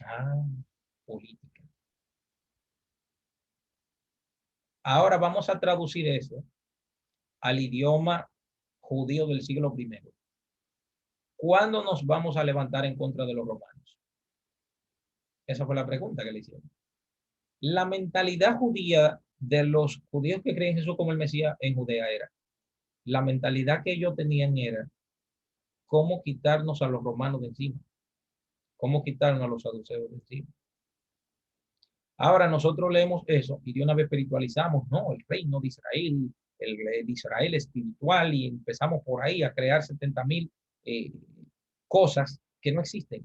Ah, política. Ahora vamos a traducir eso al idioma judío del siglo I. ¿Cuándo nos vamos a levantar en contra de los romanos? Esa fue la pregunta que le hicieron. La mentalidad judía de los judíos que creen en Jesús como el Mesías en Judea era, la mentalidad que ellos tenían era cómo quitarnos a los romanos de encima, cómo quitarnos a los saduceos de encima. Ahora nosotros leemos eso y de una vez espiritualizamos, no, el reino de Israel, el de Israel espiritual, y empezamos por ahí a crear 70,000 cosas que no existen,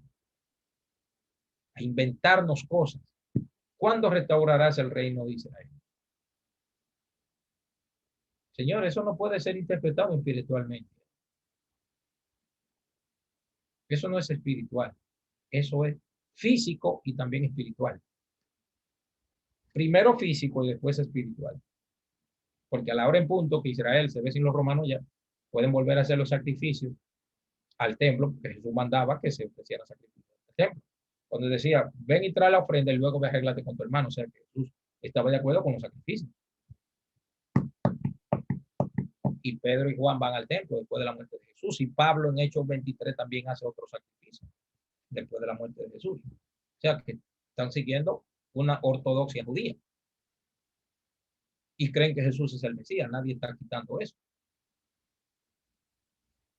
a inventarnos cosas. ¿Cuándo restaurarás el reino de Israel? Señor, eso no puede ser interpretado espiritualmente. Eso no es espiritual. Eso es físico y también espiritual. Primero físico y después espiritual. Porque a la hora en punto que Israel se ve sin los romanos ya, pueden volver a hacer los sacrificios al templo, porque Jesús mandaba que se ofrecieran sacrificios al templo. Cuando decía, ven y trae la ofrenda y luego ve a arreglarte con tu hermano. O sea que Jesús estaba de acuerdo con los sacrificios. Y Pedro y Juan van al templo después de la muerte de Jesús. Y Pablo en Hechos 23 también hace otro sacrificio después de la muerte de Jesús. O sea que están siguiendo una ortodoxia judía. Y creen que Jesús es el Mesías. Nadie está quitando eso.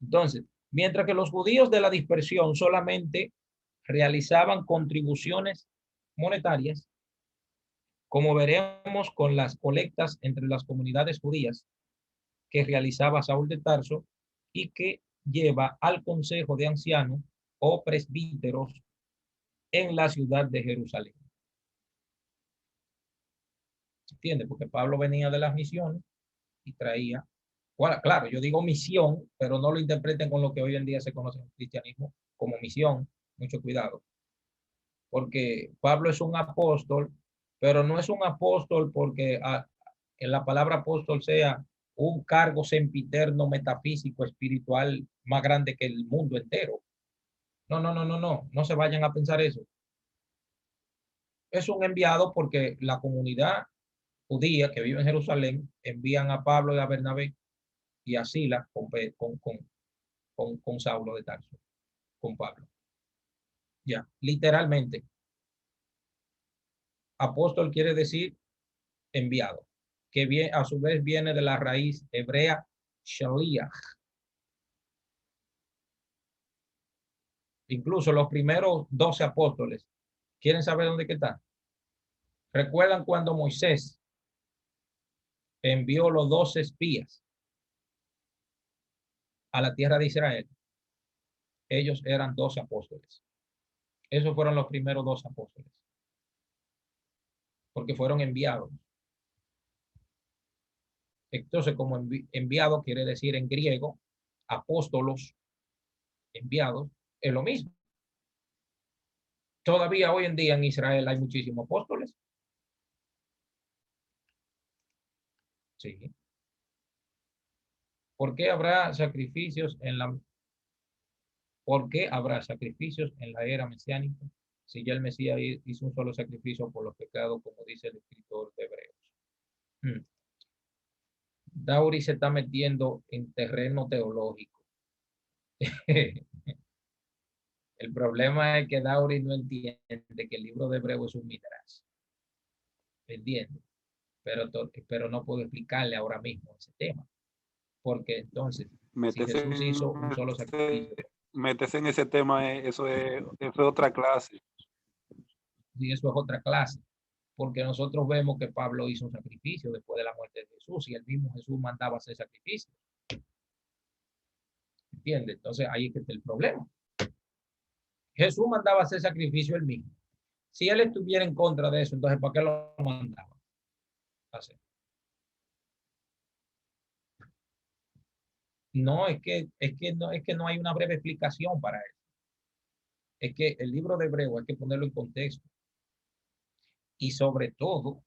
Entonces, mientras que los judíos de la dispersión solamente realizaban contribuciones monetarias, como veremos con las colectas entre las comunidades judías que realizaba Saúl de Tarso y que lleva al consejo de ancianos o presbíteros en la ciudad de Jerusalén. ¿Entiende? Porque Pablo venía de las misiones y traía, bueno, claro, yo digo misión, pero no lo interpreten con lo que hoy en día se conoce en el cristianismo como misión. Mucho cuidado. Porque Pablo es un apóstol, pero no es un apóstol porque en la palabra apóstol sea un cargo sempiterno, metafísico, espiritual más grande que el mundo entero. No se vayan a pensar eso. Es un enviado porque la comunidad judía que vive en Jerusalén envían a Pablo y a Bernabé y a Silas con Saulo de Tarso, con Pablo. Ya, literalmente. Apóstol quiere decir enviado, que bien, a su vez viene de la raíz hebrea shaliach. Incluso los primeros 12 apóstoles, ¿quieren saber dónde están? ¿Recuerdan cuando Moisés envió los 12 espías a la tierra de Israel? Ellos eran 12 apóstoles. Esos fueron los primeros 12 apóstoles. Porque fueron enviados. Entonces, como enviado quiere decir en griego, apóstolos, enviados, es lo mismo. Todavía hoy en día en Israel hay muchísimos apóstoles. Sí. ¿Por qué habrá sacrificios en la era mesiánica si ya el Mesías hizo un solo sacrificio por los pecados, como dice el escritor de Hebreos? Dauri se está metiendo en terreno teológico. El problema es que Dauri no entiende que el libro de Hebreos es un midrash. ¿Entiende? Pero no puedo explicarle ahora mismo ese tema. Porque entonces, si Jesús hizo un solo sacrificio. Métese en ese tema, eso es otra clase. Sí, eso es otra clase. Porque nosotros vemos que Pablo hizo un sacrificio después de la muerte de Jesús y el mismo Jesús mandaba hacer sacrificios. ¿Entiende? Entonces ahí es que está el problema. Jesús mandaba hacer sacrificio él mismo. Si él estuviera en contra de eso, entonces ¿para qué lo mandaba hacer? No, es que no hay una breve explicación para eso. Es que el libro de Hebreo hay que ponerlo en contexto. Y sobre todo,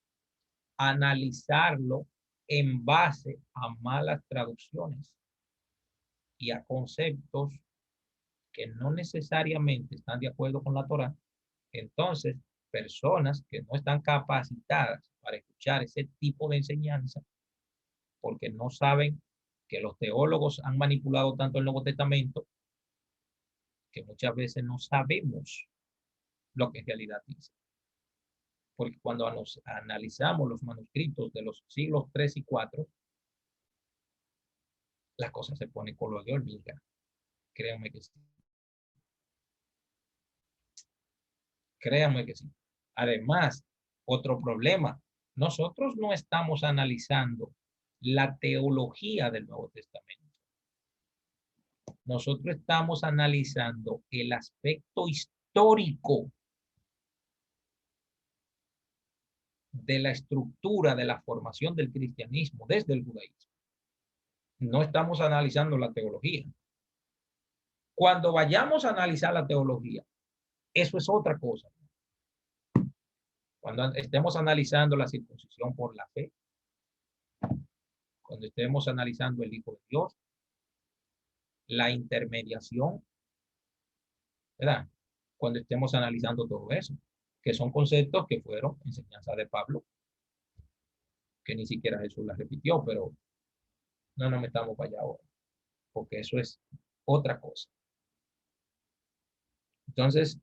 analizarlo en base a malas traducciones y a conceptos que no necesariamente están de acuerdo con la Torá. Entonces, personas que no están capacitadas para escuchar ese tipo de enseñanza, porque no saben que los teólogos han manipulado tanto el Nuevo Testamento que muchas veces no sabemos lo que en realidad dice. Porque cuando nos analizamos los manuscritos de los siglos 3 y 4, las cosas se ponen color de hormiga. Créanme que sí. Créanme que sí. Además, otro problema, nosotros no estamos analizando la teología del Nuevo Testamento. Nosotros estamos analizando el aspecto histórico de la estructura de la formación del cristianismo desde el judaísmo. No estamos analizando la teología. Cuando vayamos a analizar la teología, eso es otra cosa. Cuando estemos analizando la circuncisión por la fe, cuando estemos analizando el Hijo de Dios, la intermediación, ¿verdad? Cuando estemos analizando todo eso, que son conceptos que fueron enseñanza de Pablo, que ni siquiera Jesús la repitió, pero no nos metamos para allá ahora, porque eso es otra cosa. Entonces,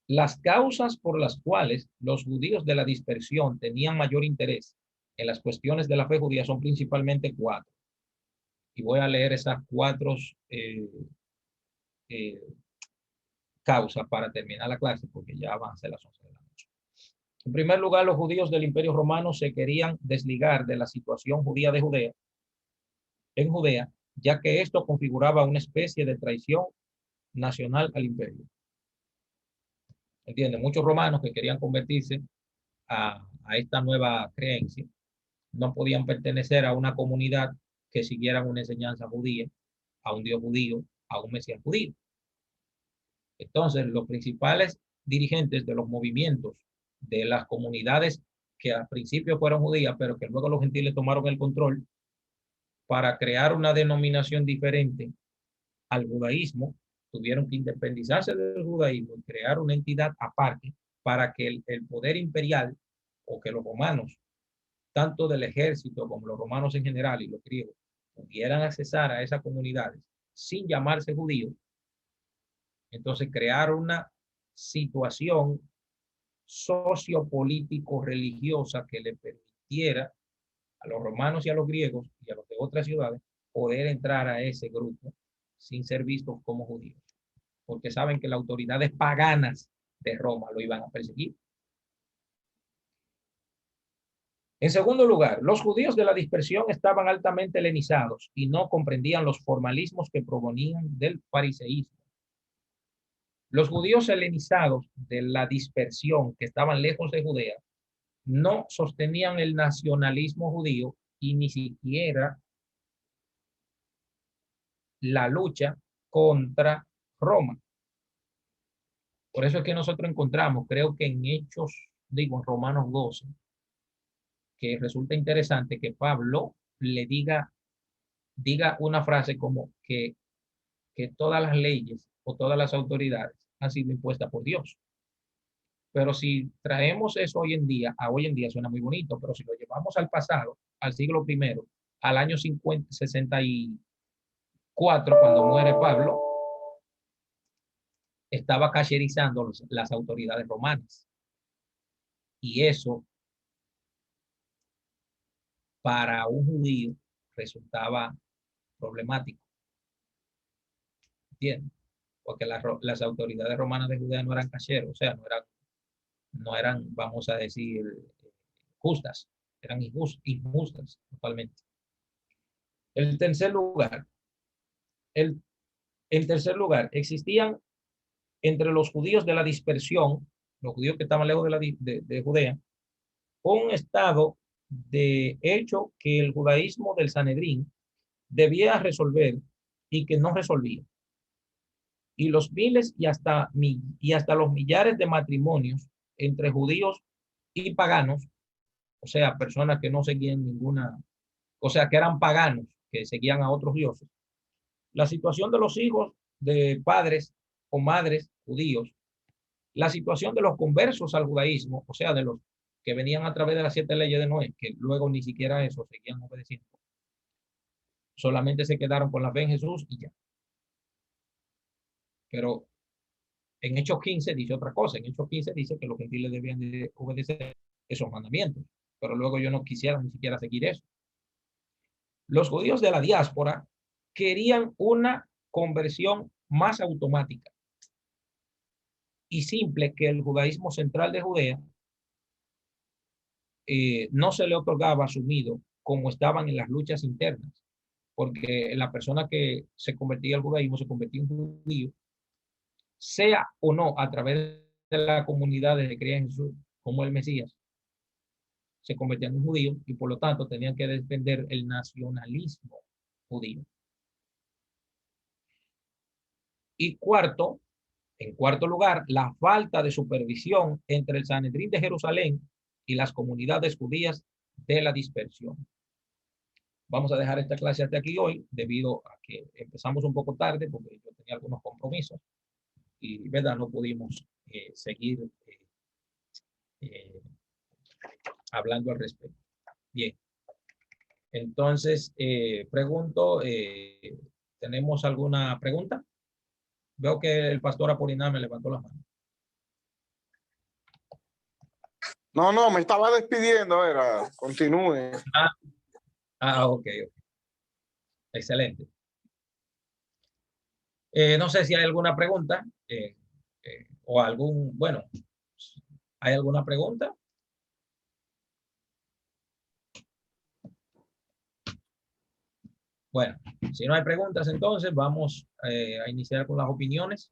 las causas por las cuales los judíos de la dispersión tenían mayor interés en las cuestiones de la fe judía son principalmente 4. Y voy a leer esas 4 causas para terminar la clase, porque ya avance las 11 de la noche. En primer lugar, los judíos del Imperio Romano se querían desligar de la situación judía de Judea, en Judea, ya que esto configuraba una especie de traición nacional al imperio. ¿Entienden? Muchos romanos que querían convertirse a esta nueva creencia no podían pertenecer a una comunidad que siguiera una enseñanza judía, a un Dios judío, a un Mesías judío. Entonces, los principales dirigentes de los movimientos de las comunidades que al principio fueron judías, pero que luego los gentiles tomaron el control para crear una denominación diferente al judaísmo, tuvieron que independizarse del judaísmo y crear una entidad aparte para que el poder imperial, o que los romanos, tanto del ejército como los romanos en general y los griegos, pudieran accesar a esas comunidades sin llamarse judíos. Entonces crear una situación sociopolítico-religiosa que le permitiera a los romanos y a los griegos y a los de otras ciudades poder entrar a ese grupo sin ser vistos como judíos, porque saben que las autoridades paganas de Roma lo iban a perseguir. En segundo lugar, los judíos de la dispersión estaban altamente helenizados y no comprendían los formalismos que provenían del fariseísmo. Los judíos helenizados de la dispersión, que estaban lejos de Judea, no sostenían el nacionalismo judío y ni siquiera la lucha contra Roma. Por eso es que nosotros encontramos, creo que en Hechos, en Romanos 12, que resulta interesante que Pablo le diga una frase como que todas las leyes o todas las autoridades han sido impuestas por Dios. Pero si traemos eso hoy en día, a hoy en día suena muy bonito, pero si lo llevamos al pasado, al siglo I, al año 64, cuando muere Pablo, estaba cacherizando las autoridades romanas. Y eso, para un judío, resultaba problemático. ¿Entiendes? Porque las autoridades romanas de Judea no eran cacheros, o sea, no eran, vamos a decir, justas, eran injustas totalmente. En tercer lugar, existían entre los judíos de la dispersión, los judíos que estaban lejos de Judea, un estado de hecho que el judaísmo del Sanedrín debía resolver y que no resolvía. Y los miles y hasta los millares de matrimonios entre judíos y paganos, o sea, personas que no seguían ninguna, o sea, que eran paganos, que seguían a otros dioses. La situación de los hijos de padres o madres judíos, la situación de los conversos al judaísmo, o sea, de los que venían a través de las 7 leyes de Noé, que luego ni siquiera eso seguían obedeciendo. Solamente se quedaron con la fe en Jesús y ya. Pero en Hechos 15 dice otra cosa. En Hechos 15 dice que los gentiles debían de obedecer esos mandamientos. Pero luego ellos no quisieron ni siquiera seguir eso. Los judíos de la diáspora querían una conversión más automática y simple que el judaísmo central de Judea no se le otorgaba asumido como estaban en las luchas internas, porque la persona que se convertía al judaísmo se convertía en judío, sea o no a través de la comunidad de que creían en Jesús como el Mesías, se convertían en judíos y por lo tanto tenían que defender el nacionalismo judío. Y en cuarto lugar, la falta de supervisión entre el Sanedrín de Jerusalén y las comunidades judías de la dispersión. Vamos a dejar esta clase hasta aquí hoy, debido a que empezamos un poco tarde, porque yo tenía algunos compromisos y, ¿verdad?, no pudimos seguir hablando al respecto. Bien. Entonces, pregunto, ¿tenemos alguna pregunta? Veo que el pastor Apolinar me levantó la mano. No, me estaba despidiendo, continúe. Ok. Excelente. No sé si hay alguna pregunta o bueno, ¿hay alguna pregunta? Bueno, si no hay preguntas, entonces vamos a iniciar con las opiniones.